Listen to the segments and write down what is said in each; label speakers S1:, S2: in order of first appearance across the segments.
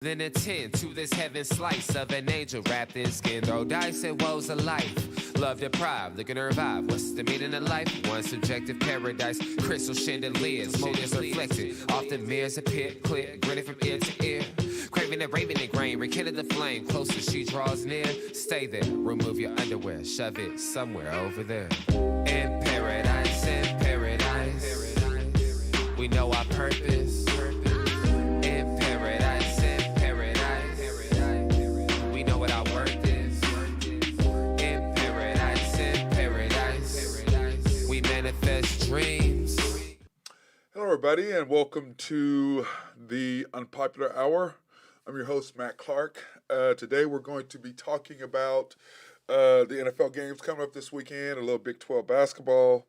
S1: Then attend to this heaven slice of an angel wrapped in skin. Throw dice and woes of life. Love deprived, looking to revive. What's the meaning of life? One subjective paradise. Crystal chandeliers, motives reflected. Often mirrors appear, clear, grinning from ear to ear. Craving and raving and grain, rekindle the flame. Closer she draws near. Stay there, remove your underwear. Shove it somewhere over there. In paradise, we know our purpose. In paradise, we know what our worth is. In paradise, we manifest dreams.
S2: Hello, everybody, and welcome to the Unpopular Hour. I'm your host, Matt Clark. Today, we're going to be talking about the NFL games coming up this weekend, a little Big 12 basketball,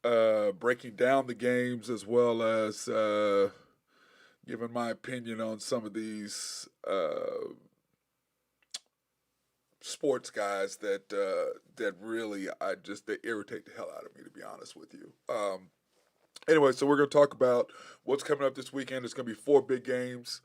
S2: breaking down the games, as well as giving my opinion on some of these sports guys that really they irritate the hell out of me, to be honest with you. Anyway, so we're going to talk about what's coming up this weekend. There's going to be 4 big games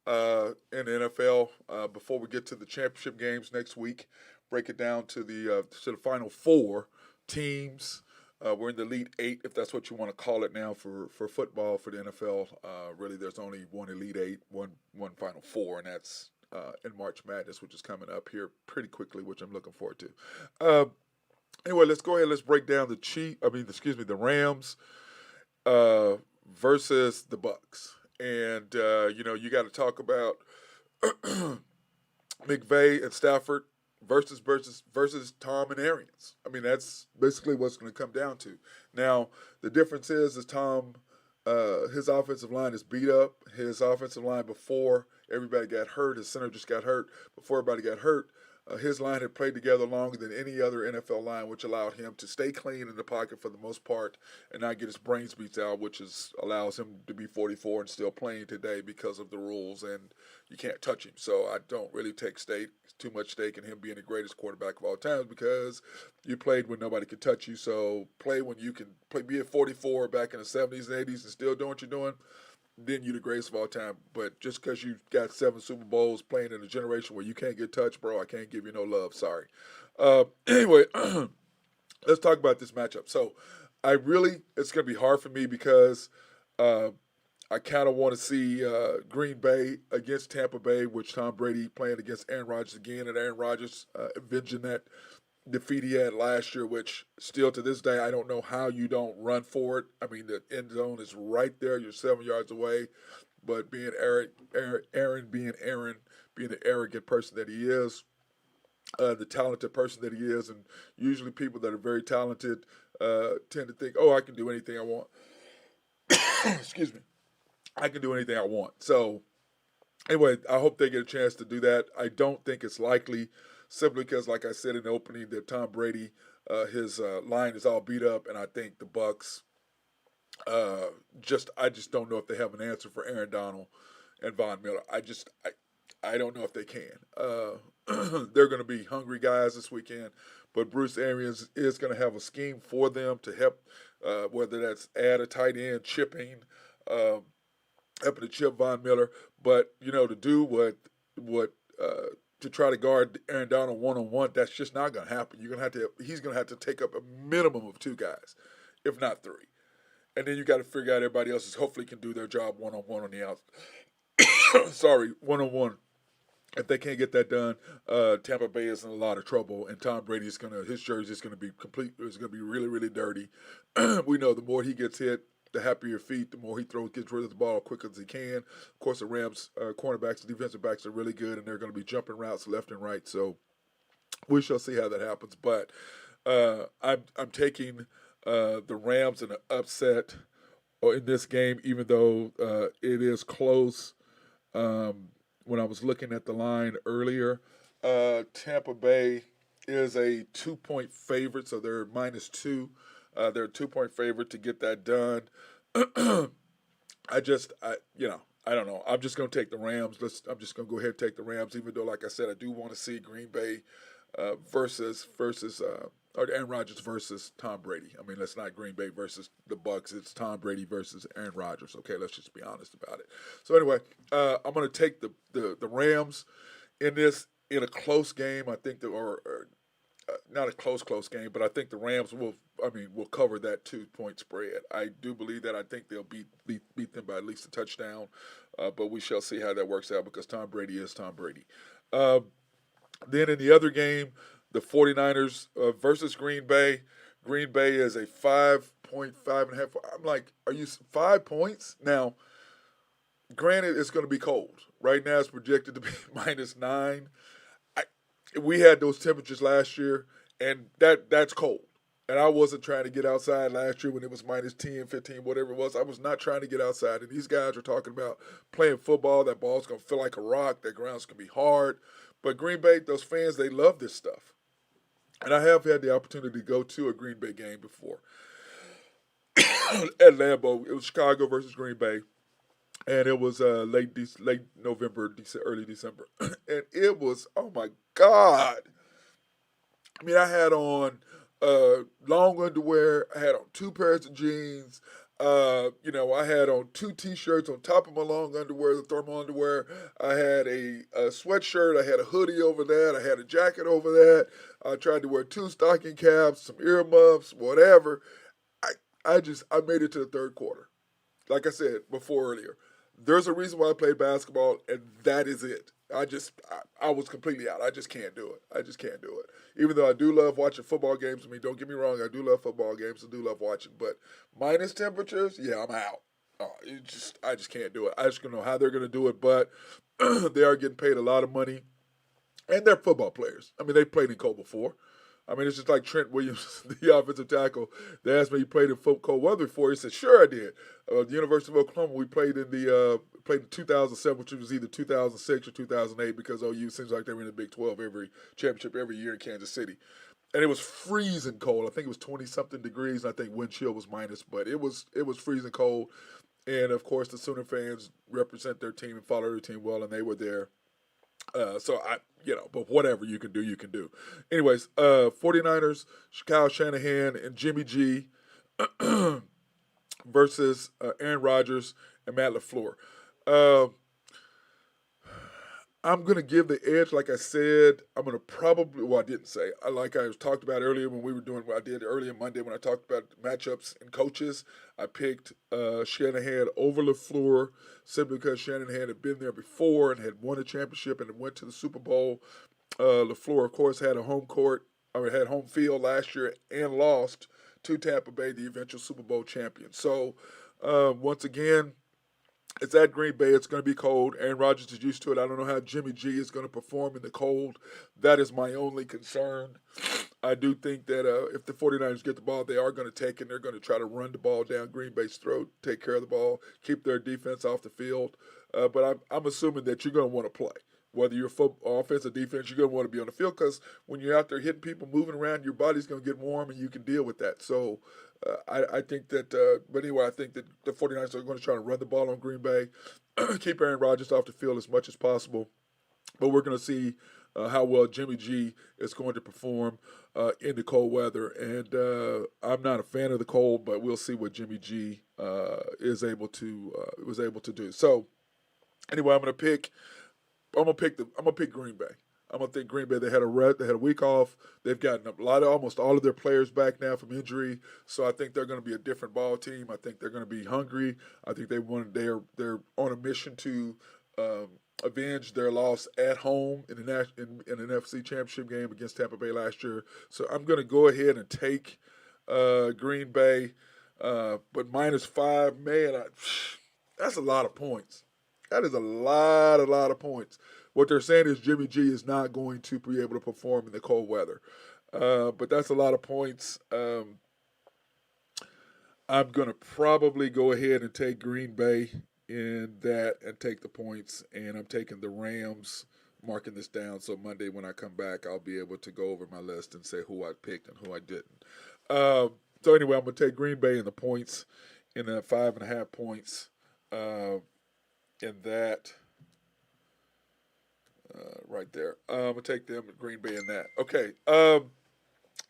S2: in the NFL before we get to the championship games next week. Break it down to the final 4 teams. We're in the Elite 8, if that's what you want to call it now for football, for the NFL. Really, there's only one Elite 8, one Final 4, and that's in March Madness, which is coming up here pretty quickly, which I'm looking forward to. Anyway, let's go ahead. Let's break down the Rams versus the Bucks. And, you got to talk about McVay and Stafford versus Tom and Arians. I mean, that's basically what's going to come down to. Now, the difference is Tom, his offensive line is beat up. His offensive line before everybody got hurt, his center just got hurt. Before everybody got hurt, his line had played together longer than any other NFL line, which allowed him to stay clean in the pocket for the most part and not get his brains beat out, which allows him to be 44 and still playing today because of the rules, and you can't touch him. So I don't really take too much stake in him being the greatest quarterback of all time, because you played when nobody could touch you. So play when you can play. Be at 44 back in the 70s and 80s and still doing what you're doing, then you're the greatest of all time. But just because you got 7 Super Bowls playing in a generation where you can't get touched, bro, I can't give you no love. Sorry. Anyway, let's talk about this matchup. So it's going to be hard for me because I kind of want to see Green Bay against Tampa Bay, which Tom Brady playing against Aaron Rodgers again, and Aaron Rodgers avenging that defeat he had last year, which still to this day, I don't know how you don't run for it. I mean, the end zone is right there. You're 7 yards away. But being Aaron, being the arrogant person that he is, the talented person that he is, and usually people that are very talented tend to think, oh, I can do anything I want. Excuse me. I can do anything I want. So, anyway, I hope they get a chance to do that. I don't think it's likely, simply because, like I said in the opening, that Tom Brady, his line is all beat up, and I think the Bucks, I just don't know if they have an answer for Aaron Donald and Von Miller. I don't know if they can. They're going to be hungry guys this weekend, but Bruce Arians is going to have a scheme for them to help, whether that's add a tight end, chipping, helping to chip Von Miller, but to do what to try to guard Aaron Donald one-on-one, that's just not going to happen. He's going to have to take up a minimum of 2 guys, if not 3. And then you got to figure out everybody else hopefully can do their job one-on-one on the outside. Sorry, one-on-one. If they can't get that done, Tampa Bay is in a lot of trouble, and Tom Brady his jersey is going to be complete. It's going to be really, really dirty. We know the more he gets hit, the happier feet, the more he gets rid of the ball as quick as he can. Of course, the Rams cornerbacks and defensive backs are really good, and they're going to be jumping routes left and right. So we shall see how that happens. But I'm taking the Rams in an upset in this game, even though it is close. When I was looking at the line earlier, Tampa Bay is a 2-point favorite, so they're -2. They're a 2-point favorite to get that done. I don't know. I'm just going to take the Rams. I'm just going to go ahead and take the Rams, even though, like I said, I do want to see Green Bay versus or Aaron Rodgers versus Tom Brady. I mean, let's not Green Bay versus the Bucks. It's Tom Brady versus Aaron Rodgers. Okay, let's just be honest about it. So anyway, I'm going to take the Rams in a close game. I think or not a close game, but I think the Rams will cover that 2-point spread. I do believe that. I think they'll beat them by at least a touchdown, but we shall see how that works out because Tom Brady is Tom Brady. Then in the other game, the 49ers versus Green Bay. Green Bay is a 5.5.5. I'm like, are you 5 points? Now, granted, it's going to be cold. Right now, it's projected to be -9. We had those temperatures last year, and that's cold. And I wasn't trying to get outside last year when it was -10, 15, whatever it was. I was not trying to get outside. And these guys are talking about playing football. That ball's going to feel like a rock. That ground's going to be hard. But Green Bay, those fans, they love this stuff. And I have had the opportunity to go to a Green Bay game before. At Lambeau, it was Chicago versus Green Bay. And it was late November, early December. And it was, oh my God. I mean, I had on long underwear. I had on 2 pairs of jeans. I had on 2 T-shirts on top of my long underwear, the thermal underwear. I had a sweatshirt. I had a hoodie over that. I had a jacket over that. I tried to wear 2 stocking caps, some earmuffs, whatever. I made it to the third quarter. Like I said before earlier, there's a reason why I played basketball, and that is it. I was completely out. I just can't do it. I just can't do it. Even though I do love watching football games. I mean, don't get me wrong. I do love football games. I do love watching. But minus temperatures, yeah, I'm out. I just can't do it. I just don't know how they're going to do it. But they are getting paid a lot of money. And they're football players. I mean, they've played in cold before. I mean, it's just like Trent Williams, the offensive tackle. They asked me, "You played in cold weather before?" He said, "Sure, I did." The University of Oklahoma, we played in 2007, which was either 2006 or 2008, because OU seems like they were in the Big 12 championship every year in Kansas City, and it was freezing cold. I think it was 20-something degrees. And I think wind chill was minus, but it was freezing cold. And of course, the Sooner fans represent their team and follow their team well, and they were there. But whatever you can do, you can do. Anyways, 49ers, Kyle Shanahan and Jimmy G versus Aaron Rodgers and Matt LaFleur. I'm going to give the edge, like I said. I'm going to I didn't say. Like I talked about earlier when we were doing what I did earlier Monday when I talked about matchups and coaches. I picked Shanahan over LaFleur simply because Shanahan had been there before and had won a championship and went to the Super Bowl. LaFleur, of course, had had home field last year and lost to Tampa Bay, the eventual Super Bowl champion. So, once again, it's at Green Bay. It's going to be cold. Aaron Rodgers is used to it. I don't know how Jimmy G is going to perform in the cold. That is my only concern. I do think that if the 49ers get the ball, they are going to take it. They're going to try to run the ball down Green Bay's throat, take care of the ball, keep their defense off the field. But I'm assuming that you're going to want to play. Whether you're offense or defense, you're going to want to be on the field because when you're out there hitting people, moving around, your body's going to get warm and you can deal with that. So I think that, but anyway, I think that the 49ers are going to try to run the ball on Green Bay, keep Aaron Rodgers off the field as much as possible. But we're going to see how well Jimmy G is going to perform in the cold weather. And I'm not a fan of the cold, but we'll see what Jimmy G was able to do. So anyway, I'm gonna pick Green Bay. I'm gonna think Green Bay. They had a week off. They've gotten almost all of their players back now from injury. So I think they're going to be a different ball team. I think they're going to be hungry. I think they're on a mission to avenge their loss at home in an NFC Championship game against Tampa Bay last year. So I'm going to go ahead and take Green Bay, but -5. Man, that's a lot of points. That is a lot of points. What they're saying is Jimmy G is not going to be able to perform in the cold weather. But that's a lot of points. I'm going to probably go ahead and take Green Bay in that and take the points. And I'm taking the Rams, marking this down. So Monday when I come back, I'll be able to go over my list and say who I picked and who I didn't. So anyway, I'm going to take Green Bay in the points, in the 5.5 points. In that, right there. I'm going to take them at Green Bay in that. Okay.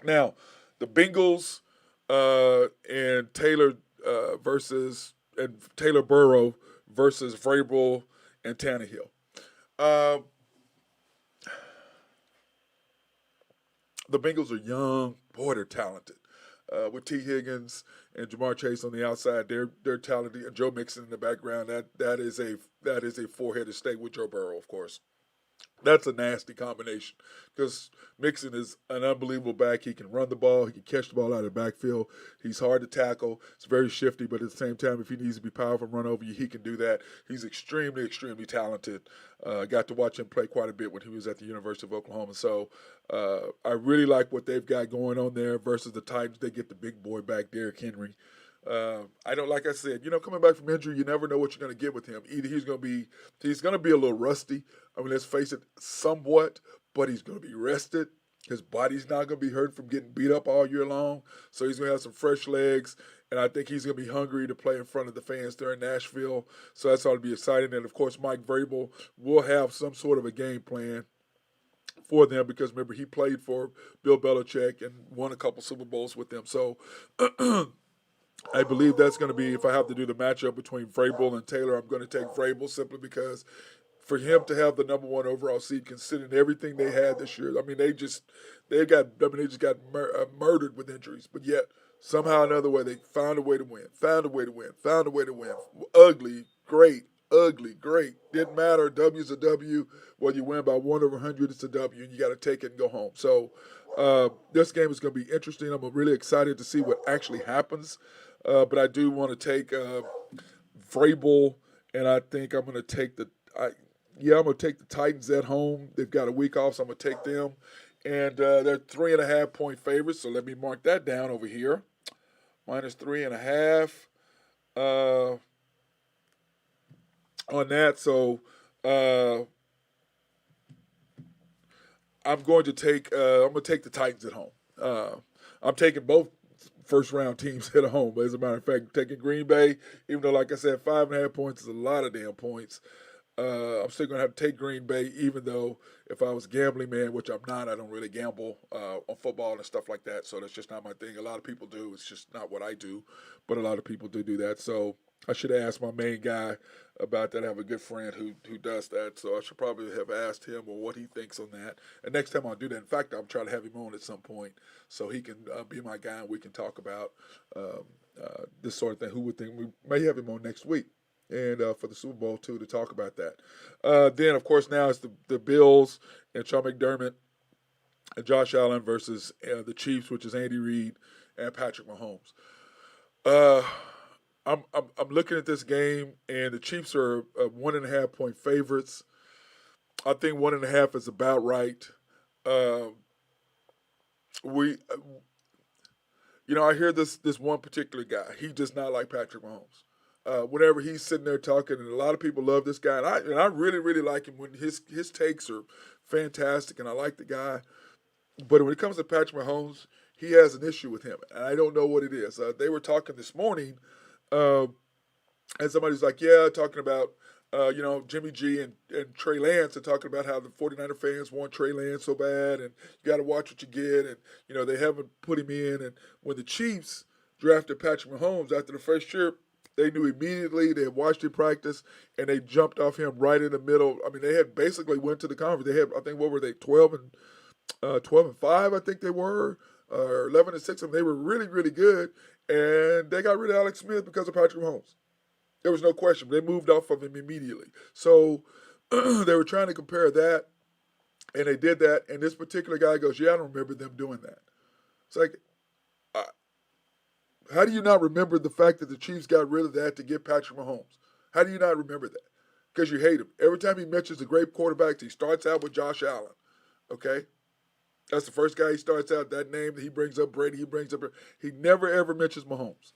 S2: Now, the Bengals and Taylor Burrow versus Vrabel and Tannehill. Uh, the Bengals are young, boy, they're talented. With T. Higgins and Jamar Chase on the outside, they're talented. And Joe Mixon in the background, that is a four-headed snake with Joe Burrow, of course. That's a nasty combination because Mixon is an unbelievable back. He can run the ball. He can catch the ball out of the backfield. He's hard to tackle. It's very shifty, but at the same time, if he needs to be powerful and run over you, he can do that. He's extremely, extremely talented. Got to watch him play quite a bit when he was at the University of Oklahoma. So I really like what they've got going on there versus the Titans. They get the big boy back, Derrick Henry. I don't, like I said, coming back from injury, you never know what you're going to get with him. Either he's going to be a little rusty. I mean, let's face it, somewhat, but he's going to be rested. His body's not going to be hurt from getting beat up all year long. So he's going to have some fresh legs, and I think he's going to be hungry to play in front of the fans there in Nashville. So that's ought to be exciting. And, of course, Mike Vrabel will have some sort of a game plan for them because, remember, he played for Bill Belichick and won a couple Super Bowls with them. So I believe that's going to be, if I have to do the matchup between Vrabel and Taylor, I'm going to take Vrabel simply because for him to have the number one overall seed, considering everything they had this year, I mean, they just got murdered with injuries, but yet somehow another way they found a way to win. Ugly, great. Didn't matter. W's a W. Whether you win by 1 over 100, it's a W, and you got to take it and go home. So this game is going to be interesting. I'm really excited to see what actually happens. But I do want to take Vrabel, and I think I'm going to take the Titans at home. They've got a week off, so I'm going to take them. And they're 3.5-point favorites, so let me mark that down over here. Minus 3.5 on that. So I'm going to take the Titans at home. I'm taking both first round teams at home. But as a matter of fact, taking Green Bay, even though, like I said, 5.5 points is a lot of damn points. I'm still going to have to take Green Bay, even though if I was a gambling man, which I'm not, I don't really gamble on football and stuff like that. So that's just not my thing. A lot of people do. It's just not what I do. But a lot of people do that. So I should have asked my main guy about that. I have a good friend who does that. So I should probably have asked him or what he thinks on that. And next time I'll do that. In fact, I'm trying to have him on at some point so he can be my guy and we can talk about this sort of thing. Who would think we may have him on next week? And for the Super Bowl, too, to talk about that. Then, of course, now it's the Bills and Sean McDermott and Josh Allen versus the Chiefs, which is Andy Reid and Patrick Mahomes. I'm looking at this game, and the Chiefs are 1.5-point favorites. I think 1.5 is about right. I hear this one particular guy. He does not like Patrick Mahomes. Whenever he's sitting there talking, and a lot of people love this guy, and I really, really like him when his takes are fantastic, and I like the guy. But when it comes to Patrick Mahomes, he has an issue with him, and I don't know what it is. They were talking this morning, and somebody's like, talking about, Jimmy G and Trey Lance, and talking about how the 49er fans want Trey Lance so bad, and you got to watch what you get, and, they haven't put him in. And when the Chiefs drafted Patrick Mahomes after the first year, they knew immediately. They had watched him practice, and they jumped off him right in the middle. I mean, they had basically went to the conference. They had, I think, what were they, 12-5, I think they were, or 11-6. I mean, they were really, really good, and they got rid of Alex Smith because of Patrick Mahomes. There was no question. They moved off of him immediately. So they were trying to compare that, and they did that. And this particular guy goes, I don't remember them doing that. It's like, how do you not remember the fact that the Chiefs got rid of that to get Patrick Mahomes? How do you not remember that? Because you hate him. Every time he mentions a great quarterback, he starts out with Josh Allen. Okay? That's the first guy he starts out, that name that he brings up, Brady, he never, ever mentions Mahomes.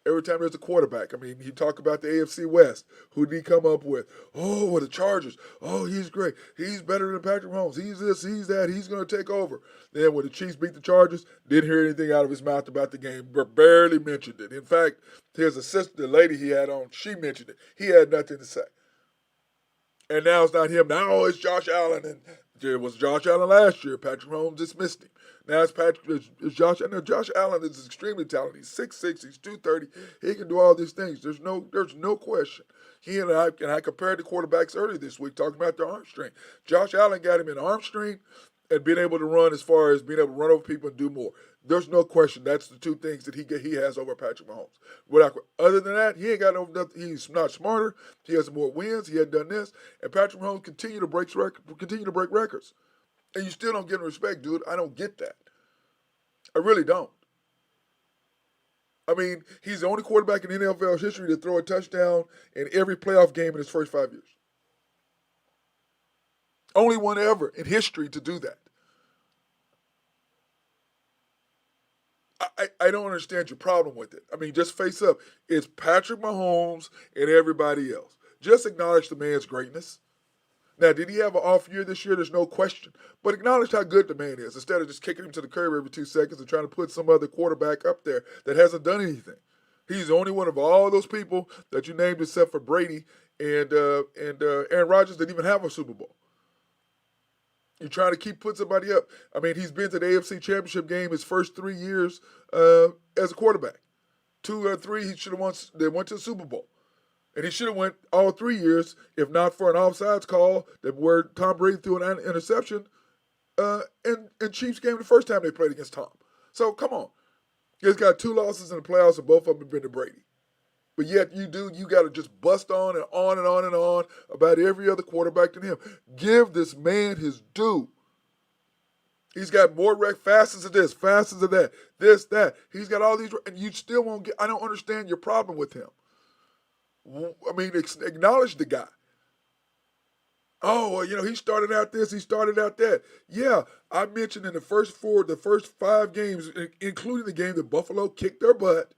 S2: Every time there's a quarterback, I mean, he talk about the AFC West. Who did he come up with? Oh, the Chargers. Oh, he's great. He's better than Patrick Mahomes. He's this, he's that. He's going to take over. Then when the Chiefs beat the Chargers, didn't hear anything out of his mouth about the game, but barely mentioned it. In fact, his assistant, the lady he had on, she mentioned it. He had nothing to say. And now it's not him. Now it's Josh Allen and There was Josh Allen last year. Patrick Mahomes dismissed him. Now it's Josh. I know Josh Allen is extremely talented. He's 6'6", he's 230. He can do all these things. There's no question. He and I compared the quarterbacks earlier this week talking about their arm strength. Josh Allen got him in arm strength and being able to run as far as being able to run over people and do more. There's no question that's the two things that he has over Patrick Mahomes. Other than that, he ain't got no nothing. He's not smarter. He has more wins. He had done this, and Patrick Mahomes continue to break records, and you still don't get respect, dude. I don't get that. I really don't. I mean, he's the only quarterback in NFL history to throw a touchdown in every playoff game in his first 5 years. Only one ever in history to do that. I don't understand your problem with it. I mean, just face up. It's Patrick Mahomes and everybody else. Just acknowledge the man's greatness. Now, did he have an off year this year? There's no question. But acknowledge how good the man is instead of just kicking him to the curb every 2 seconds and trying to put some other quarterback up there that hasn't done anything. He's the only one of all those people that you named except for Brady and Aaron Rodgers that even have a Super Bowl. You're trying to keep putting somebody up. I mean, he's been to the AFC Championship game his first 3 years as a quarterback. 2 or 3, he should have won. They went to the Super Bowl. And he should have went all 3 years, if not for an offsides call where Tom Brady threw an interception in Chiefs game the first time they played against Tom. So, come on. He's got 2 losses in the playoffs, and both of them have been to Brady. But yet you got to just bust on and on and on and on about every other quarterback than him. Give this man his due. He's got more fastest of this, fastest of that, this, that. He's got all these, and you still won't get, I don't understand your problem with him. I mean, acknowledge the guy. Oh, well, he started out this, he started out that. Yeah, I mentioned in the first 5 games, including the game that Buffalo kicked their butt,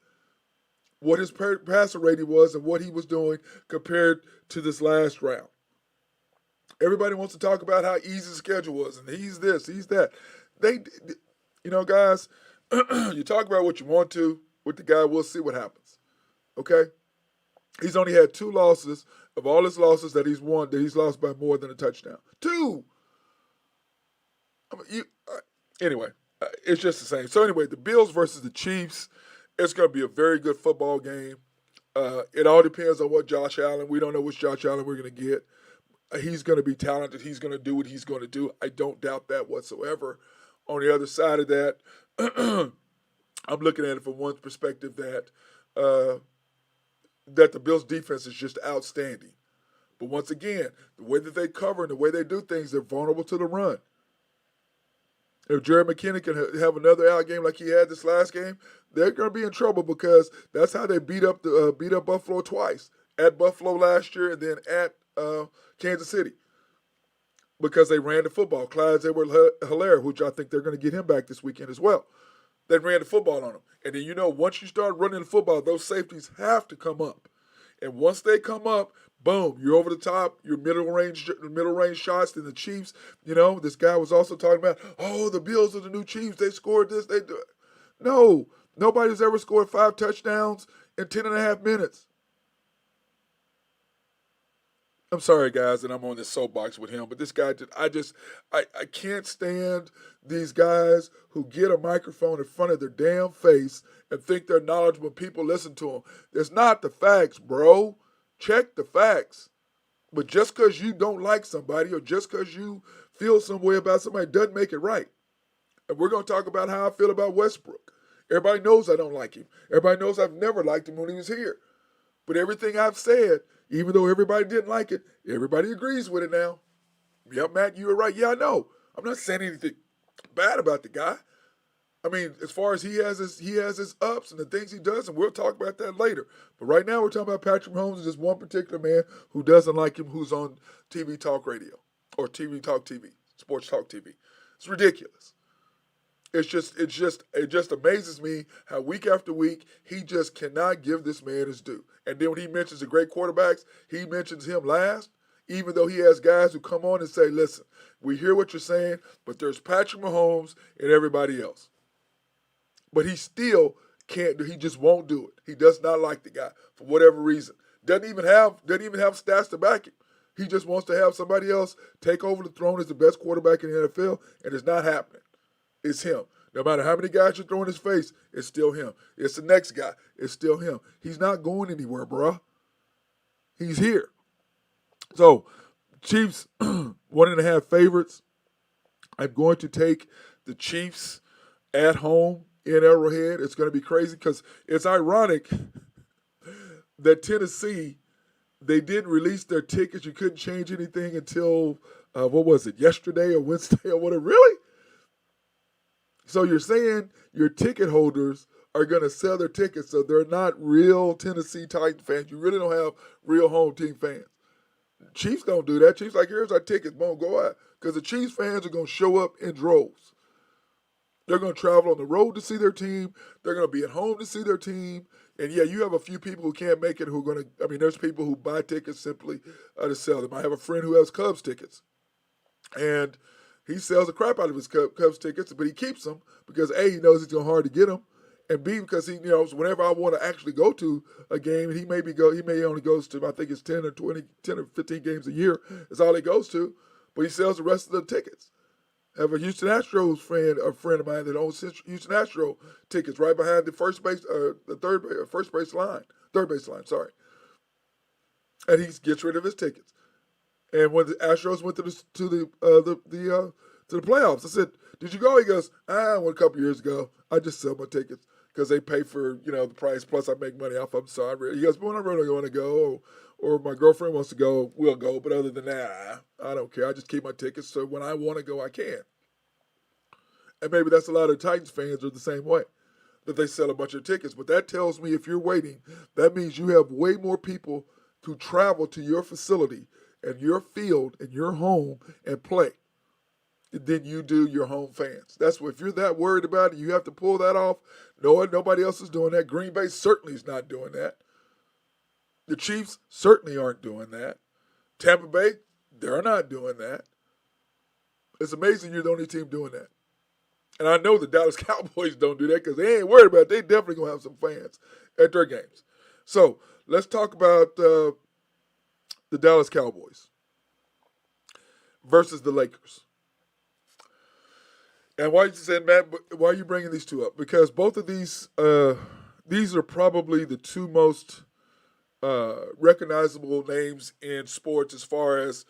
S2: what his passer rating was and what he was doing compared to this last round. Everybody wants to talk about how easy the schedule was, and he's this, he's that. Guys, you talk about what you want to with the guy, we'll see what happens. Okay? He's only had 2 losses of all his losses that he's won, that he's lost by more than a touchdown. 2! I mean, anyway, it's just the same. So anyway, the Bills versus the Chiefs. It's going to be a very good football game. It all depends on what Josh Allen. We don't know which Josh Allen we're going to get. He's going to be talented. He's going to do what he's going to do. I don't doubt that whatsoever. On the other side of that, I'm looking at it from one perspective that the Bills' defense is just outstanding. But once again, the way that they cover and the way they do things, they're vulnerable to the run. If Jared McKinnon can have another out game like he had this last game, they're going to be in trouble because that's how they beat up Buffalo twice. At Buffalo last year and then at Kansas City. Because they ran the football. Clyde Edwards-Helaire, which I think they're going to get him back this weekend as well. They ran the football on him. And then, once you start running the football, those safeties have to come up. And once they come up, boom, you're over the top, your middle range shots. Then the Chiefs, this guy was also talking about, the Bills are the new Chiefs. They scored this, they do it. No, nobody's ever scored 5 touchdowns in 10.5 minutes. I'm sorry, guys, that I'm on this soapbox with him, but this guy, I can't stand these guys who get a microphone in front of their damn face and think they're knowledgeable. People listen to them. That's not the facts, bro. Check the facts. But just because you don't like somebody or just because you feel some way about somebody doesn't make it right. And we're going to talk about how I feel about Westbrook. Everybody knows I don't like him. Everybody knows I've never liked him when he was here. But everything I've said, even though everybody didn't like it, everybody agrees with it now. Yeah, Matt, you were right. Yeah, I know. I'm not saying anything bad about the guy. I mean, as far as he has his ups and the things he does, and we'll talk about that later. But right now we're talking about Patrick Mahomes and just one particular man who doesn't like him, who's on TV Talk Radio or TV Talk TV, Sports Talk TV. It's ridiculous. It just amazes me how week after week he just cannot give this man his due. And then when he mentions the great quarterbacks, he mentions him last, even though he has guys who come on and say, listen, we hear what you're saying, but there's Patrick Mahomes and everybody else. But he still can't do. He just won't do it. He does not like the guy for whatever reason. Doesn't even have stats to back him. He just wants to have somebody else take over the throne as the best quarterback in the NFL, and it's not happening. It's him. No matter how many guys you throw in his face, it's still him. It's the next guy. It's still him. He's not going anywhere, bruh. He's here. So, Chiefs, 1.5 favorites. I'm going to take the Chiefs at home in Arrowhead. It's going to be crazy because it's ironic that Tennessee, they didn't release their tickets. You couldn't change anything until, yesterday or Wednesday or whatever. Really? So you're saying your ticket holders are going to sell their tickets, so they're not real Tennessee Titan fans. You really don't have real home team fans. Chiefs don't do that. Chiefs like, here's our tickets, boom, go out. Because the Chiefs fans are going to show up in droves. They're going to travel on the road to see their team. They're going to be at home to see their team. And, yeah, you have a few people who can't make it who are going to – there's people who buy tickets simply to sell them. I have a friend who has Cubs tickets. And he sells the crap out of his Cubs tickets, but he keeps them because, A, he knows it's going to be hard to get them, and B, because he knows whenever I want to actually go to a game, and he may only goes to, I think it's 10 or 15 games a year. That's all he goes to, but he sells the rest of the tickets. I have a Houston Astros friend of mine that owns Houston Astros tickets right behind the third base line, sorry. And he gets rid of his tickets. And when the Astros went to the playoffs, I said, "Did you go?" He goes, "I went a couple years ago. I just sell my tickets because they pay for the price. Plus, I make money off of them. So he goes, but when I really want to go, or my girlfriend wants to go, we'll go. But other than that, I don't care. I just keep my tickets. So when I want to go, I can." And maybe that's a lot of Titans fans are the same way, that they sell a bunch of tickets. But that tells me if you're waiting, that means you have way more people to travel to your facility and your field and your home and play than you do your home fans. That's what, if you're that worried about it, you have to pull that off. Nobody else is doing that. Green Bay certainly is not doing that. The Chiefs certainly aren't doing that. Tampa Bay, they're not doing that. It's amazing you're the only team doing that. And I know the Dallas Cowboys don't do that because they ain't worried about it. They definitely going to have some fans at their games. So let's talk about the Dallas Cowboys versus the Lakers. And why you saying, Matt, why are you bringing these two up? Because both of these are probably the two most recognizable names in sports as far as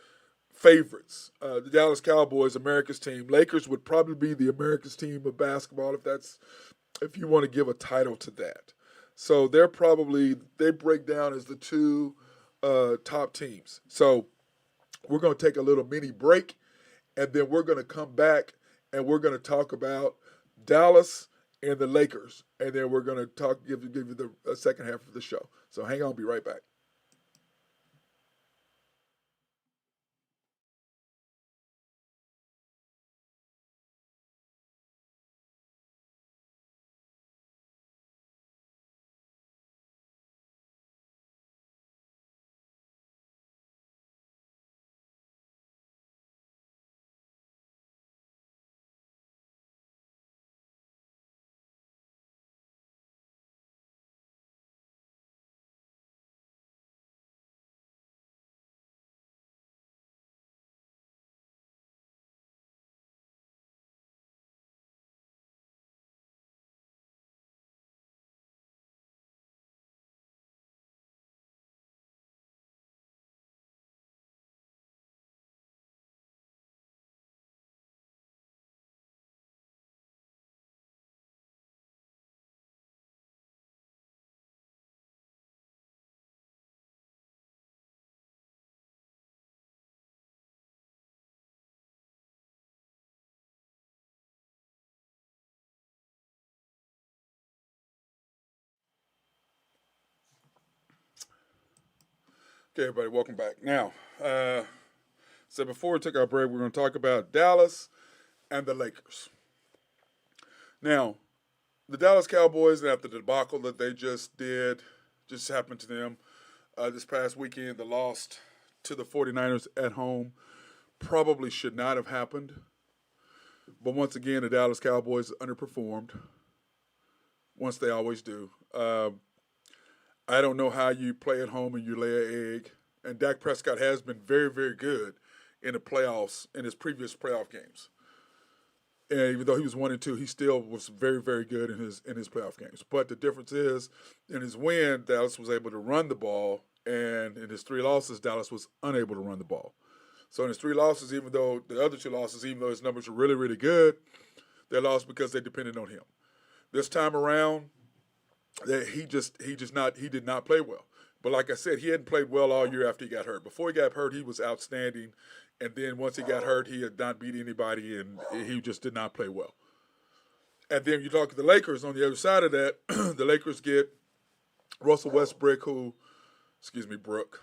S2: favorites. The Dallas Cowboys, America's team. Lakers would probably be the America's team of basketball if you want to give a title to that. So they break down as the two top teams. So we're going to take a little mini break, and then we're going to come back and we're going to talk about Dallas and the Lakers, and then we're going to give you the second half of the show. So hang on, I'll be right back. Okay, everybody, welcome back. Now, so before we take our break, we're going to talk about Dallas and the Lakers. Now, the Dallas Cowboys, after the debacle that they just happened to them this past weekend, the loss to the 49ers at home, probably should not have happened. But once again, the Dallas Cowboys underperformed, once they always do. I don't know how you play at home and you lay an egg And Dak Prescott has been very, very good in the playoffs, in his previous playoff games. And even though he was 1-2, he still was very, very good in his playoff games. But the difference is, in his win, Dallas was able to run the ball, and in his 3 losses, Dallas was unable to run the ball. So in his 3 losses, even though the other 2 losses, even though his numbers were really, really good, they lost because they depended on him. This time around, he did not play well. But like I said, he hadn't played well all year after he got hurt. Before he got hurt, he was outstanding. And then once he got hurt, he had not beat anybody, and he just did not play well. And then you talk to the Lakers on the other side of that. The Lakers get Russell Westbrook, Brooke.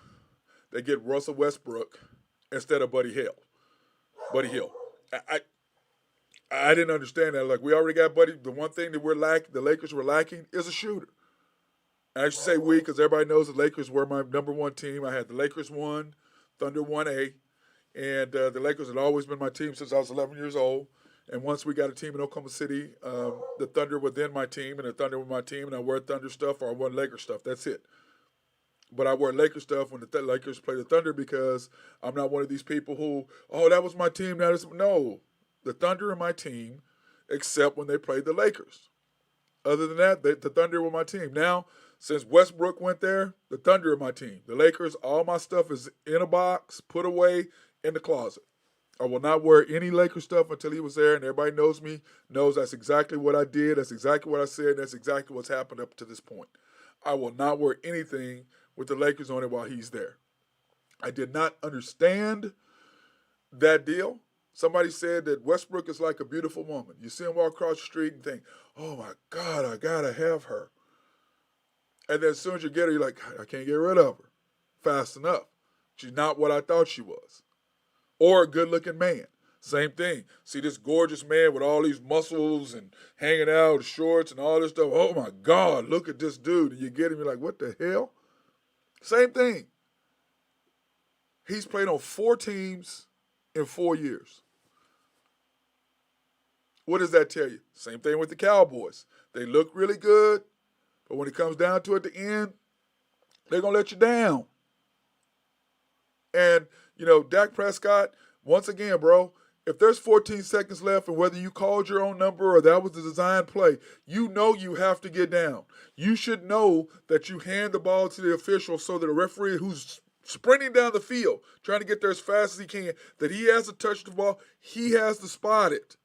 S2: They get Russell Westbrook instead of Buddy Hield. I didn't understand that. Like, we already got Buddy. The one thing that the Lakers were lacking is a shooter. I should say we, because everybody knows the Lakers were my number 1 team. I had the Lakers 1, Thunder 1A, and the Lakers had always been my team since I was 11 years old. And once we got a team in Oklahoma City, the Thunder were then my team, and the Thunder were my team, and I wear Thunder stuff or I wear Lakers stuff. That's it. But I wear Lakers stuff when the Lakers play the Thunder because I'm not one of these people who, that was my team. No, the Thunder are my team, except when they played the Lakers. Other than that, the Thunder were my team. Now, since Westbrook went there, the Thunder are my team. The Lakers, all my stuff is in a box, put away in the closet. I will not wear any Lakers stuff until he was there, and everybody knows me, knows that's exactly what I did, that's exactly what I said, and that's exactly what's happened up to this point. I will not wear anything with the Lakers on it while he's there. I did not understand that deal. Somebody said that Westbrook is like a beautiful woman. You see him walk across the street and think, oh my God, I gotta have her. And then as soon as you get her, you're like, I can't get rid of her fast enough. She's not what I thought she was. Or a good-looking man. Same thing. See this gorgeous man with all these muscles and hanging out, shorts and all this stuff. Oh my God, look at this dude. And you get him, you're like, what the hell? Same thing. He's played on 4 teams in 4 years. What does that tell you? Same thing with the Cowboys. They look really good, but when it comes down to it at the end, they're going to let you down. And, Dak Prescott, once again, bro, if there's 14 seconds left and whether you called your own number or that was the design play, you have to get down. You should know that you hand the ball to the official so that a referee who's sprinting down the field, trying to get there as fast as he can, that he has to touch the ball, he has to spot it.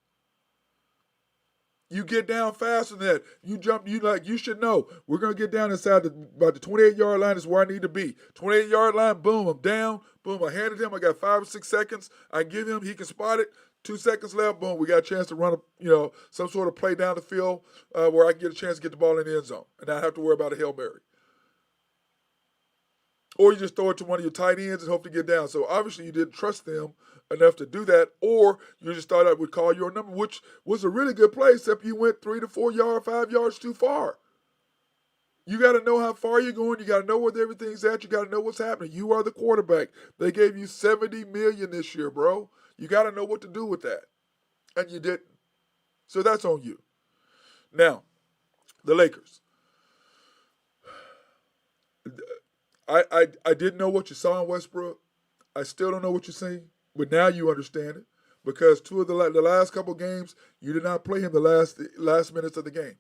S2: You get down faster than that. You jump, you should know. We're going to get down inside about the 28-yard line is where I need to be. 28-yard line, boom, I'm down. Boom, I handed him. I got 5 or 6 seconds. I give him, he can spot it. 2 seconds left, boom, we got a chance to run some sort of play down the field where I can get a chance to get the ball in the end zone and not have to worry about a Hail Mary. Or you just throw it to one of your tight ends and hope to get down. So obviously you didn't trust them enough to do that, or you just thought I would call your number, which was a really good play, except you went 3 to 4 yards, 5 yards too far. You got to know how far you're going. You got to know where everything's at. You got to know what's happening. You are the quarterback. They gave you $70 million this year, bro. You got to know what to do with that, and you didn't. So that's on you. Now, the Lakers. I didn't know what you saw in Westbrook. I still don't know what you're seeing, but now you understand it because 2 of the last couple games, you did not play him the last minutes of the game.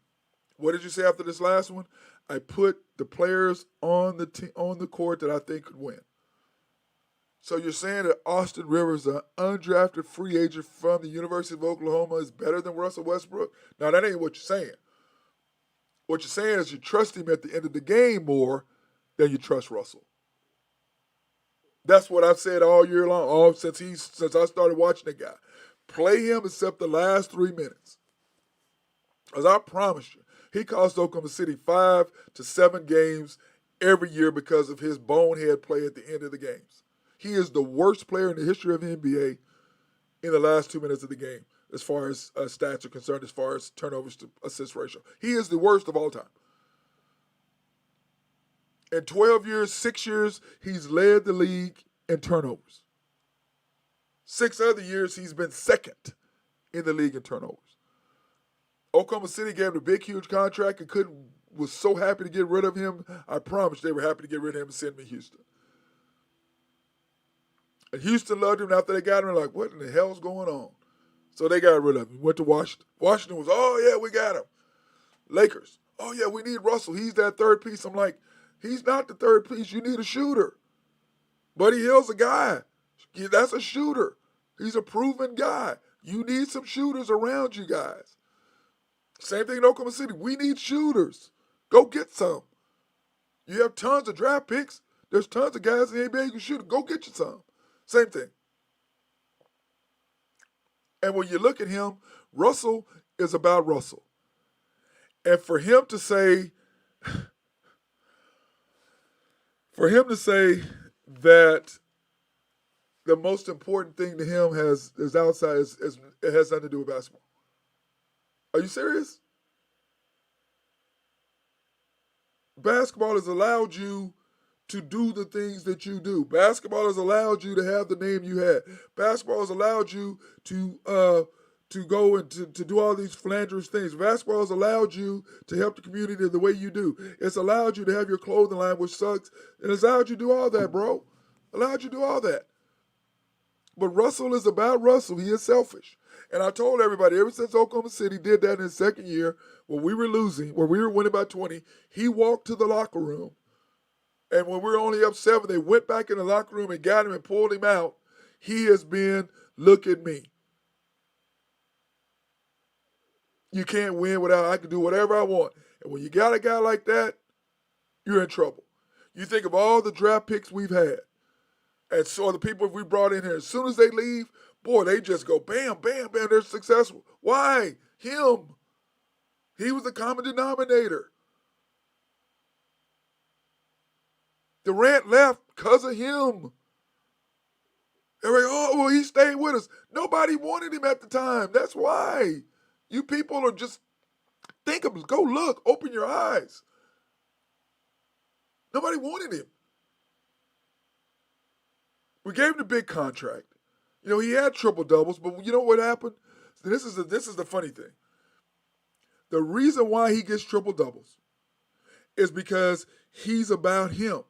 S2: What did you say after this last one? I put the players on the court that I think could win. So you're saying that Austin Rivers, an undrafted free agent from the University of Oklahoma, is better than Russell Westbrook? Now, that ain't what you're saying. What you're saying is you trust him at the end of the game more than you trust Russell. That's what I've said all year long, since I started watching the guy. Play him except the last 3 minutes. Because I promise you, he cost Oklahoma City 5 to 7 games every year because of his bonehead play at the end of the games. He is the worst player in the history of the NBA in the last 2 minutes of the game, as far as stats are concerned, as far as turnovers to assist ratio. He is the worst of all time. In 12 years, 6 years, he's led the league in turnovers. 6 other years, he's been second in the league in turnovers. Oklahoma City gave him a big, huge contract and was so happy to get rid of him. I promise they were happy to get rid of him and send him to Houston. And Houston loved him. After they got him, like, what in the hell's going on? So they got rid of him. Went to Washington. Washington was, oh, yeah, we got him. Lakers, oh, yeah, we need Russell. He's that third piece. I'm like, he's not the third piece. You need a shooter. Buddy Hield's a guy. That's a shooter. He's a proven guy. You need some shooters around you guys. Same thing in Oklahoma City. We need shooters. Go get some. You have tons of draft picks. There's tons of guys in the NBA who can shoot. Go get you some. Same thing. And when you look at him, Russell is about Russell. And for him to say that the most important thing to him is outside it has nothing to do with basketball. Are you serious? Basketball has allowed you to do the things that you do. Basketball has allowed you to have the name you had. Basketball has allowed you to go and to do all these philanthropist things. Basketball has allowed you to help the community the way you do. It's allowed you to have your clothing line, which sucks. And it's allowed you to do all that, bro. Allowed you to do all that. But Russell is about Russell. He is selfish. And I told everybody, ever since Oklahoma City did that in his second year, when we were losing, when we were winning by 20, he walked to the locker room. And when we were only up 7, they went back in the locker room and got him and pulled him out. He has been, look at me. You can't win without, I can do whatever I want. And when you got a guy like that, you're in trouble. You think of all the draft picks we've had. And so the people we brought in here, as soon as they leave, boy, they just go bam, bam, bam, they're successful. Why? Him. He was the common denominator. Durant left because of him. They're like, oh, well, he stayed with us. Nobody wanted him at the time. That's why. You people are just, think of it. Go look. Open your eyes. Nobody wanted him. We gave him the big contract. You know, he had triple doubles, but you know what happened? This is the funny thing. The reason why he gets triple doubles is because he's about him.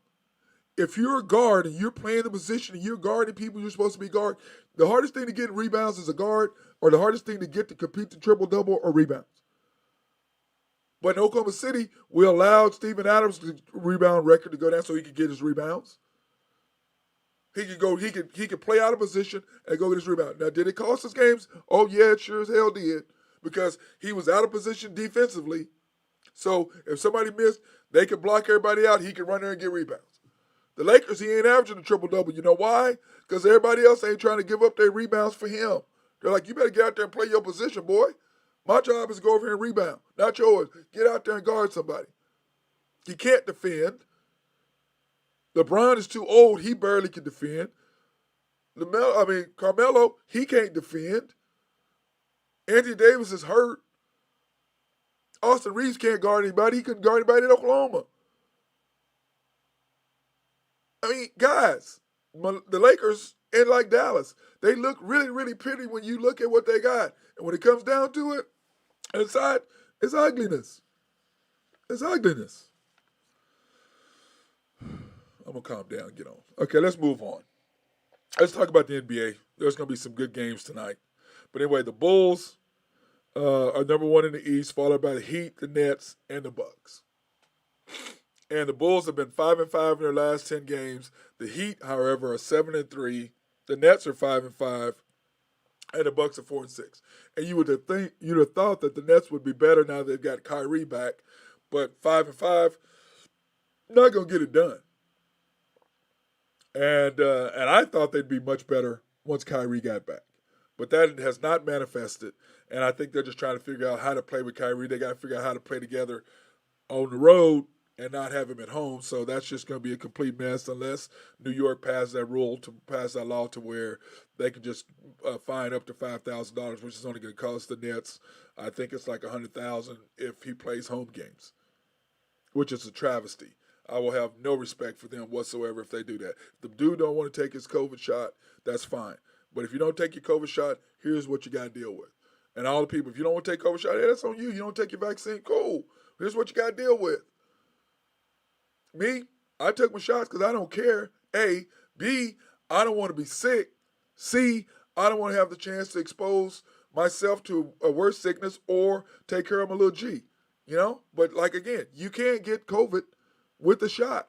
S2: If you're a guard and you're playing the position and you're guarding people you're supposed to be guard, the hardest thing to get in rebounds as a guard, or the hardest thing to get to compete the triple double or rebounds. But in Oklahoma City, we allowed Steven Adams' rebound record to go down so he could get his rebounds. He could play out of position and go get his rebound. Now, did it cost us games? Oh, yeah, it sure as hell did. Because he was out of position defensively. So if somebody missed, they could block everybody out. He could run there and get rebounds. The Lakers, he ain't averaging a triple-double. You know why? Because everybody else ain't trying to give up their rebounds for him. They're like, you better get out there and play your position, boy. My job is to go over here and rebound, not yours. Get out there and guard somebody. He can't defend. LeBron is too old. He barely can defend. Carmelo, he can't defend. Anthony Davis is hurt. Austin Reeves can't guard anybody. He couldn't guard anybody in Oklahoma. I mean, guys, the Lakers, and like Dallas, they look really, really pretty when you look at what they got. And when it comes down to it, inside, it's ugliness. It's ugliness. I'm going to calm down and get on. Okay, let's move on. Let's talk about the NBA. There's going to be some good games tonight. But anyway, the Bulls are number 1 in the East, followed by the Heat, the Nets, and the Bucks. And the Bulls have been 5-5 in their last 10 games. The Heat, however, are 7-3. The Nets are 5-5, and the Bucks are 4-6. And you'd have thought that the Nets would be better now they've got Kyrie back, but 5-5, not gonna get it done. And I thought they'd be much better once Kyrie got back, but that has not manifested. And I think they're just trying to figure out how to play with Kyrie. They got to figure out how to play together on the road and not have him at home. So that's just going to be a complete mess unless New York passes that law to where they can just fine up to $5,000, which is only going to cost the Nets. I think it's like $100,000 if he plays home games, which is a travesty. I will have no respect for them whatsoever if they do that. If the dude don't want to take his COVID shot, that's fine. But if you don't take your COVID shot, here's what you got to deal with. And all the people, if you don't want to take COVID shot, hey, that's on you. You don't take your vaccine, cool. Here's what you got to deal with. Me, I took my shots because I don't care. A. B, I don't want to be sick. C, I don't want to have the chance to expose myself to a worse sickness or take care of my little G. But like again, you can't get COVID with the shot.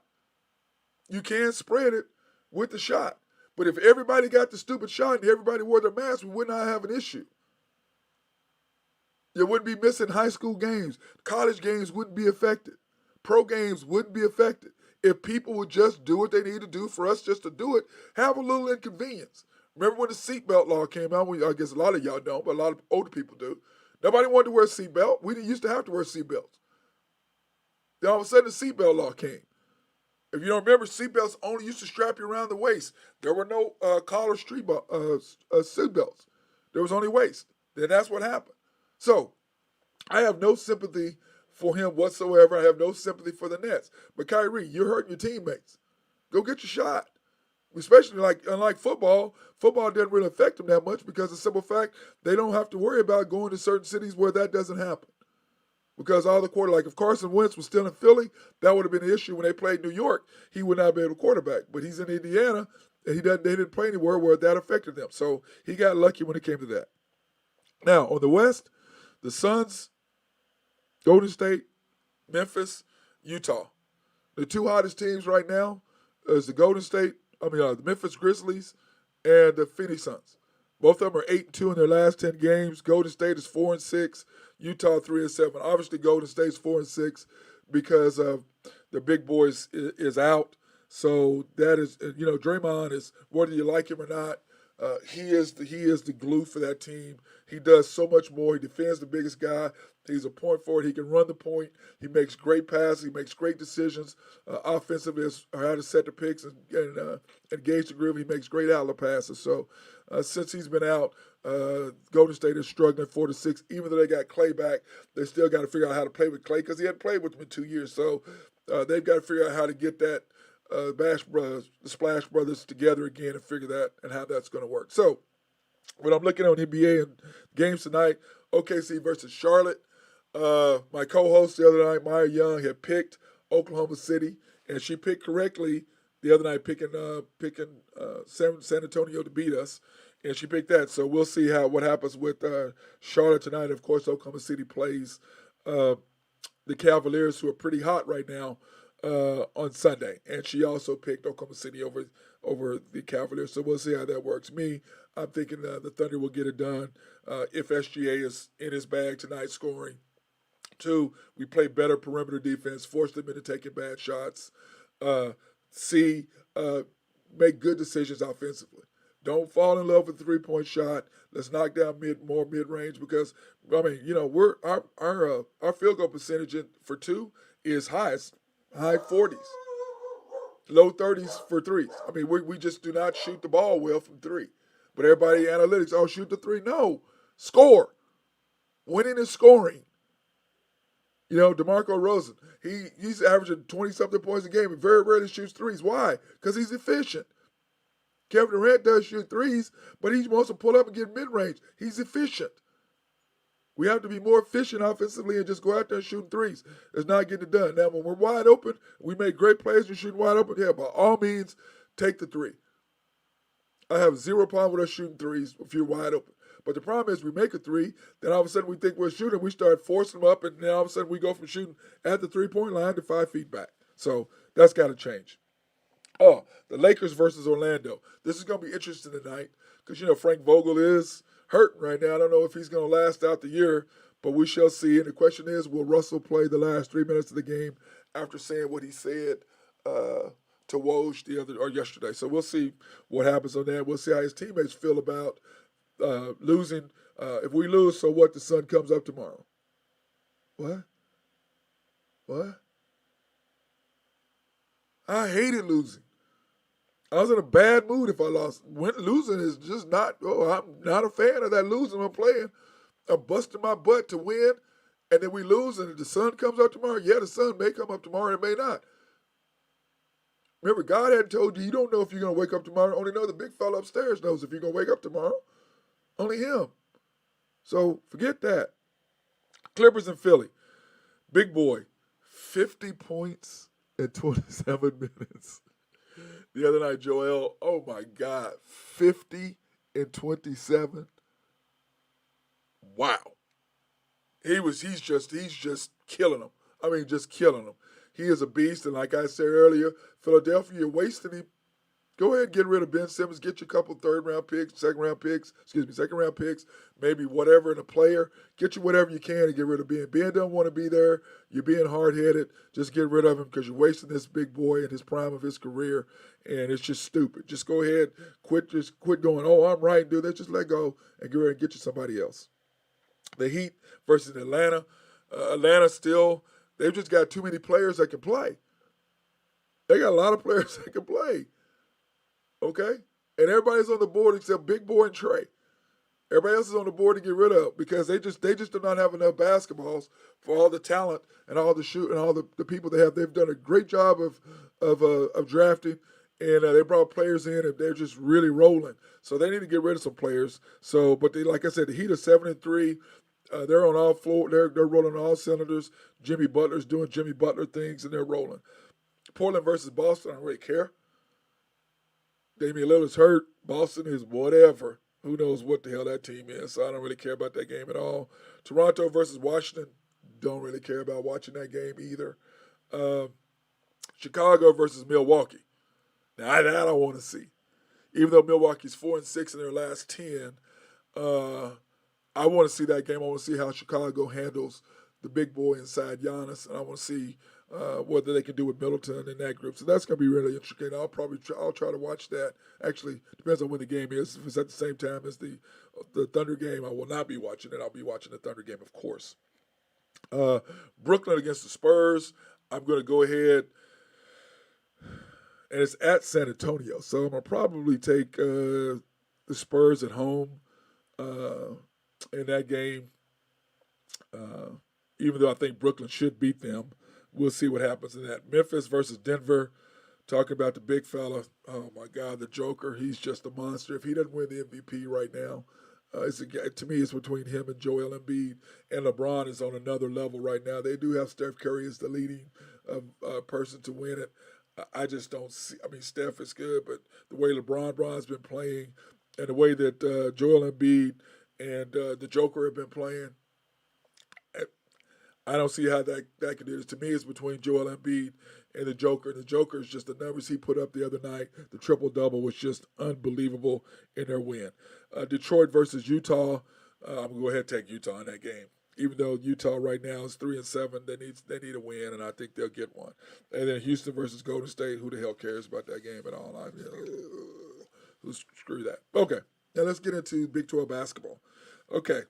S2: You can spread it with the shot. But if everybody got the stupid shot and everybody wore their mask, we would not have an issue. You wouldn't be missing high school games. College games wouldn't be affected. Pro games wouldn't be affected. If people would just do what they need to do for us just to do it, have a little inconvenience. Remember when the seatbelt law came out? I guess a lot of y'all don't, but a lot of older people do. Nobody wanted to wear a seatbelt. We didn't used to have to wear seatbelts. Then all of a sudden the seatbelt law came. If you don't remember, seatbelts only used to strap you around the waist. There were no collar seatbelts. There was only waist. Then that's what happened. So I have no sympathy for him whatsoever. I have no sympathy for the Nets. But Kyrie, you're hurting your teammates. Go get your shot. Especially unlike football doesn't really affect them that much because of the simple fact they don't have to worry about going to certain cities where that doesn't happen. Because all the if Carson Wentz was still in Philly, that would have been an issue when they played New York. He would not be able to quarterback. But he's in Indiana, and they didn't play anywhere where that affected them. So he got lucky when it came to that. Now, on the West, the Suns, Golden State, Memphis, Utah. The two hottest teams right now is the Memphis Grizzlies and the Phoenix Suns. Both of them are 8-2 in their last 10 games. Golden State is 4-6. Utah 3-7. Obviously, Golden State's 4-6 because of the big boys is out. So that is, Draymond is, whether you like him or not, he is the glue for that team. He does so much more. He defends the biggest guy. He's a point forward. He can run the point. He makes great passes. He makes great decisions offensively as how to set the picks and engage the groove. He makes great outlet passes. So since he's been out, Golden State is struggling 4-6. Even though they got Clay back, they still got to figure out how to play with Clay because he hadn't played with him in 2 years. So they've got to figure out how to get that the Splash Brothers together again and figure that and how that's going to work. So when I'm looking on NBA and games tonight, OKC versus Charlotte. My co-host the other night, Maya Young, had picked Oklahoma City, and she picked correctly the other night, picking San Antonio to beat us, and she picked that. So we'll see what happens with Charlotte tonight. Of course, Oklahoma City plays the Cavaliers, who are pretty hot right now, on Sunday, and she also picked Oklahoma City over the Cavaliers. So we'll see how that works. I'm thinking the Thunder will get it done if SGA is in his bag tonight scoring. 2, we play better perimeter defense, force them into taking bad shots. C, make good decisions offensively. Don't fall in love with the three-point shot. Let's knock down more mid-range because we're our field goal percentage for 2 is high 40s, low 30s for threes. We just do not shoot the ball well from 3. But everybody analytics, shoot the 3. No, score. Winning is scoring. DeMarco Rosen, he's averaging 20-something points a game and very rarely shoots 3s. Why? Because he's efficient. Kevin Durant does shoot 3s, but he wants to pull up and get mid-range. He's efficient. We have to be more efficient offensively and just go out there and shoot 3s. It's not getting it done. Now, when we're wide open, we make great plays and shooting wide open. Yeah, by all means, take the 3. I have zero problem with us shooting 3s if you're wide open. But the problem is we make a 3, then all of a sudden we think we're shooting, we start forcing them up, and then all of a sudden we go from shooting at the 3-point line to 5 feet back. So that's got to change. The Lakers versus Orlando. This is going to be interesting tonight because, Frank Vogel is hurting right now. I don't know if he's going to last out the year, but we shall see. And the question is, will Russell play the last 3 minutes of the game after saying what he said to Woj yesterday? So we'll see what happens on that. We'll see how his teammates feel about losing. If we lose, so what? The sun comes up tomorrow. What? I hated losing. I was in a bad mood if I lost. Losing is just not, I'm not a fan of that losing I'm playing. I'm busting my butt to win, and then we lose, and if the sun comes up tomorrow, the sun may come up tomorrow, it may not. Remember, God hadn't told you don't know if you're going to wake up tomorrow. Only know the big fella upstairs knows if you're going to wake up tomorrow. Only him. So forget that. Clippers in Philly. Big boy, 50 points in 27 minutes. the other night, Joel. Oh my God, 50 and 27. Wow, he's just killing them. I mean, just killing them. He is a beast, and like I said earlier, Philadelphia, you're wasting him. Go ahead and get rid of Ben Simmons. Get you a couple third-round picks, second-round picks, maybe whatever in a player. Get you whatever you can to get rid of Ben. Ben don't want to be there. You're being hard-headed. Just get rid of him because you're wasting this big boy in his prime of his career, and it's just stupid. Just go ahead, quit going, oh, I'm right, dude. Just let go and go ahead and get you somebody else. The Heat versus Atlanta. Atlanta still, they've just got too many players that can play. They got a lot of players that can play. Okay? And everybody's on the board except Big Boy and Trey. Everybody else is on the board to get rid of because they just do not have enough basketballs for all the talent and all the shoot and all the people they have. They've done a great job of drafting, and they brought players in and they're just really rolling. So they need to get rid of some players. So, but they, like I said, the Heat are 7-3. They're on all floor. They're rolling on all cylinders. Jimmy Butler's doing Jimmy Butler things, and they're rolling. Portland versus Boston. I don't really care. Damian Lillard's hurt. Boston is whatever. Who knows what the hell that team is, so I don't really care about that game at all. Toronto versus Washington. Don't really care about watching that game either. Chicago versus Milwaukee. Now, that I want to see. Even though Milwaukee's 4-6 in their last 10, I want to see that game. I want to see how Chicago handles the big boy inside Giannis, and I want to see whether they can do with Middleton in that group. So that's going to be really interesting. I'll try to watch that. Actually, depends on when the game is. If it's at the same time as the Thunder game, I will not be watching it. I'll be watching the Thunder game, of course. Brooklyn against the Spurs. I'm going to go ahead, and it's at San Antonio. So I'm going to probably take the Spurs at home in that game, even though I think Brooklyn should beat them. We'll see what happens in that. Memphis versus Denver. Talking about the big fella. Oh, my God, the Joker. He's just a monster. If he doesn't win the MVP right now, to me, it's between him and Joel Embiid. And LeBron is on another level right now. They do have Steph Curry as the leading person to win it. I just don't see. I mean, Steph is good, but the way LeBron's been playing and the way that Joel Embiid and the Joker have been playing, I don't see how that could do this. To me, it's between Joel Embiid and the Joker. And the Joker is just the numbers he put up the other night. The triple-double was just unbelievable in their win. Detroit versus Utah. I'm going to go ahead and take Utah in that game. Even though Utah right now is 3-7, they need a win, and I think they'll get one. And then Houston versus Golden State. Who the hell cares about that game at all? Screw that. Okay, now let's get into Big 12 basketball. Okay.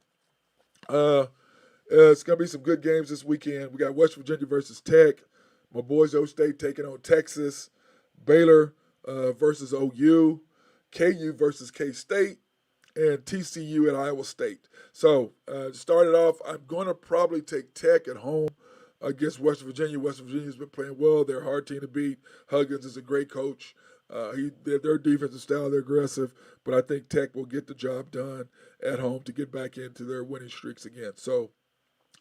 S2: It's going to be some good games this weekend. We got West Virginia versus Tech. My boys, O State, taking on Texas. Baylor versus OU. KU versus K-State. And TCU at Iowa State. So, to start it off, I'm going to probably take Tech at home against West Virginia. West Virginia's been playing well. They're a hard team to beat. Huggins is a great coach. Their defensive style, they're aggressive, but I think Tech will get the job done at home to get back into their winning streaks again. So,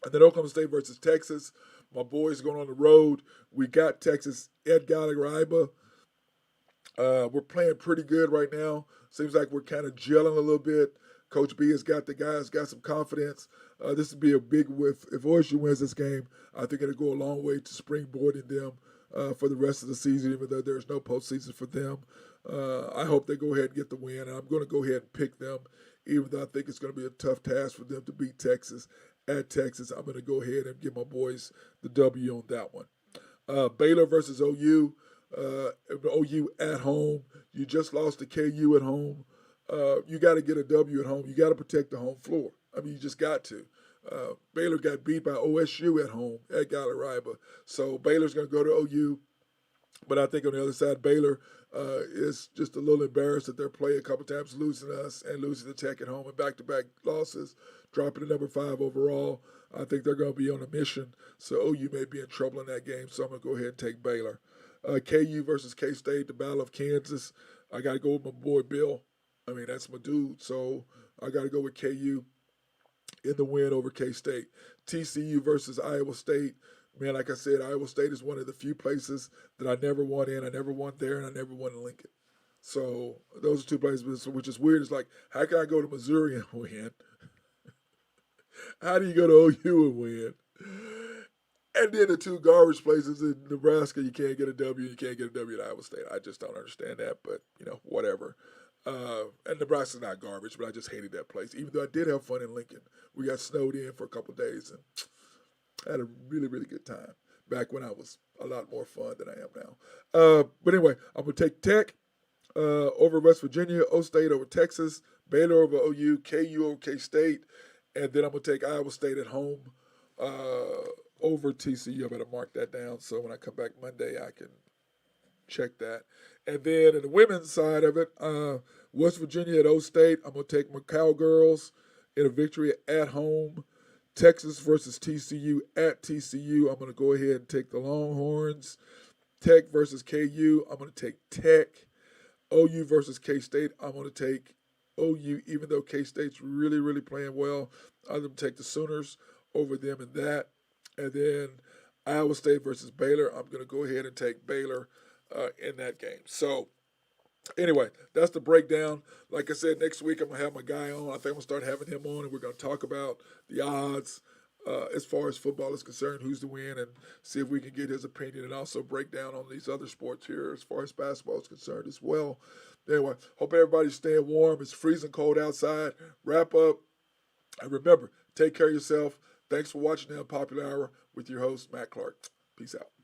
S2: and then Oklahoma State versus Texas. My boys going on the road. We got Texas at Gallagher-Iba. We're playing pretty good right now. Seems like we're kind of gelling a little bit. Coach B has got the guys, got some confidence. This would be a big whiff. If OSU wins this game, I think it'll go a long way to springboarding them for the rest of the season, even though there's no postseason for them. I hope they go ahead and get the win, and I'm going to go ahead and pick them, even though I think it's going to be a tough task for them to beat Texas. At Texas, I'm going to go ahead and give my boys the W on that one. Baylor versus OU. OU at home. You just lost to KU at home. You got to get a W at home. You got to protect the home floor. I mean, you just got to. Baylor got beat by OSU at home at Gallagher-Iba. So Baylor's going to go to OU. But I think on the other side, Baylor is just a little embarrassed that they're playing a couple times, losing us and losing to Tech at home and back-to-back losses, dropping to number 5 overall. I think they're going to be on a mission. So OU may be in trouble in that game, so I'm going to go ahead and take Baylor. KU versus K-State, the Battle of Kansas. I got to go with my boy Bill. I mean, that's my dude. So I got to go with KU in the win over K-State. TCU versus Iowa State. Man, like I said, Iowa State is one of the few places that I never won in. I never won there, and I never won in Lincoln. So those are two places, which is weird. It's like, how can I go to Missouri and win? How do you go to OU and win? And then the two garbage places in Nebraska, you can't get a W, you can't get a W at Iowa State. I just don't understand that, but, whatever. And Nebraska's not garbage, but I just hated that place. Even though I did have fun in Lincoln. We got snowed in for a couple of days and had a really, really good time back when I was a lot more fun than I am now. But anyway, I'm going to take Tech over West Virginia, O State over Texas, Baylor over OU, KU over K-State, and then I'm going to take Iowa State at home over TCU. I better mark that down so when I come back Monday I can check that. And then in the women's side of it, West Virginia at O State, I'm going to take my Cowgirls in a victory at home. Texas versus TCU at TCU, I'm going to go ahead and take the Longhorns. Tech versus KU, I'm going to take Tech. OU versus K-State, I'm going to take OU, even though K-State's really, really playing well. I'm going to take the Sooners over them in that. And then Iowa State versus Baylor, I'm going to go ahead and take Baylor in that game. So, anyway, that's the breakdown. Like I said, next week I'm going to have my guy on. I think I'm going to start having him on, and we're going to talk about the odds as far as football is concerned, who's to win, and see if we can get his opinion, and also break down on these other sports here as far as basketball is concerned as well. Anyway, hope everybody's staying warm. It's freezing cold outside. Wrap up. And remember, take care of yourself. Thanks for watching the Unpopular Hour with your host, Matt Clark. Peace out.